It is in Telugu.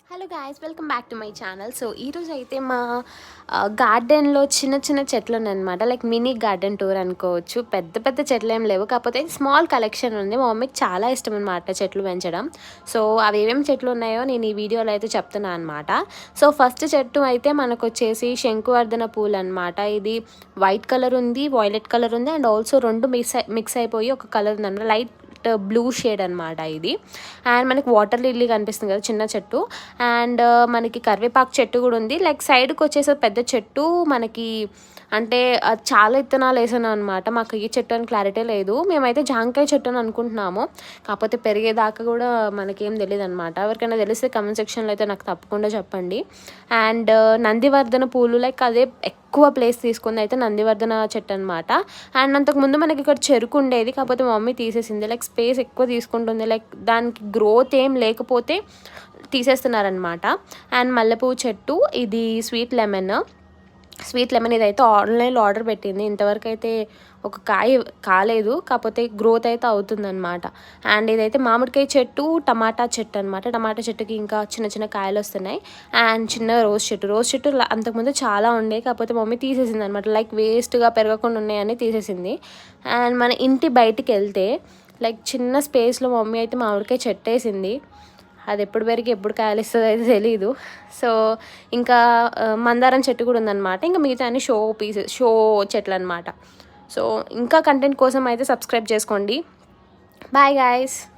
Hello guys, welcome back to my channel. So ఈరోజు అయితే మా గార్డెన్లో చిన్న చిన్న చెట్లు ఉన్నాయన్నమాట. లైక్ మినీ గార్డెన్ టూర్ అనుకోవచ్చు. పెద్ద పెద్ద చెట్లు ఏం లేవు, కాకపోతే స్మాల్ కలెక్షన్ ఉంది. మా మమ్మీకి చాలా ఇష్టం అనమాట చెట్లు పెంచడం. సో అవి ఏమేమి చెట్లు ఉన్నాయో నేను ఈ వీడియోలో అయితే చెప్తున్నాను అనమాట. సో ఫస్ట్ చెట్టు అయితే మనకు వచ్చేసి శంకువర్ధన పూలు అనమాట. ఇది వైట్ కలర్ ఉంది, వాయిలెట్ కలర్ ఉంది, అండ్ ఆల్సో రెండు మిక్స్ అయిపోయి ఒక కలర్ ఉంది అనమాట. లైట్ బ్లూ షేడ్ అనమాట ఇది. అండ్ మనకి వాటర్ లిల్లీ కనిపిస్తుంది కదా, చిన్న చెట్టు. అండ్ మనకి కరివేపాకు చెట్టు కూడా ఉంది. లైక్ సైడ్కి వచ్చేసి పెద్ద చెట్టు మనకి అంటే చాలా ఇత్తనాలు వేసాను అనమాట. మాకు ఈ చెట్టు అని క్లారిటీ లేదు. మేమైతే జాంకాయ చెట్టు అని అనుకుంటున్నాము, కాకపోతే పెరిగేదాకా కూడా మనకేం తెలియదు అనమాట. ఎవరికైనా తెలిస్తే కమెంట్ సెక్షన్లో అయితే నాకు తప్పకుండా చెప్పండి. అండ్ నందివర్ధన పూలు, లైక్ అదే ఎక్కువ ప్లేస్ తీసుకుంది అయితే నందివర్ధన చెట్టు అనమాట. అండ్ అంతకుముందు మనకి ఇక్కడ చెరుకు ఉండేది, కాకపోతే మా మమ్మీ తీసేసింది. లైక్ స్పేస్ ఎక్కువ తీసుకుంటుంది, లైక్ దానికి గ్రోత్ ఏం లేకపోతే తీసేస్తున్నారనమాట. అండ్ మల్లెపువ్వు చెట్టు, ఇది స్వీట్ లెమన్ ఇదైతే ఆన్లైన్లో ఆర్డర్ పెట్టింది. ఇంతవరకు అయితే ఒక కాయ కాలేదు, కాకపోతే గ్రోత్ అయితే అవుతుందన్నమాట. అండ్ ఇదైతే మామిడికాయ చెట్టు, టమాటా చెట్టు అనమాట. టమాటా చెట్టుకి ఇంకా చిన్న చిన్న కాయలు వస్తున్నాయి. అండ్ చిన్న రోజ్ చెట్టు అంతకుముందు చాలా ఉండే, కాకపోతే మమ్మీ తీసేసింది అనమాట. లైక్ వేస్ట్గా పెరగకుండా ఉన్నాయని తీసేసింది. అండ్ మన ఇంటి బయటికి వెళ్తే లైక్ చిన్న స్పేస్లో మమ్మీ అయితే మామిడికాయ చెట్టు వేసింది. అది ఎప్పుడు పెరిగి ఎప్పుడు కాయలిస్తుందో అయితే తెలీదు. సో ఇంకా మందారం చెట్టు కూడా ఉందన్నమాట. ఇంకా మిగతా అన్ని షో చెట్లు అనమాట. సో ఇంకా కంటెంట్ కోసం అయితే సబ్స్క్రైబ్ చేసుకోండి. Bye guys.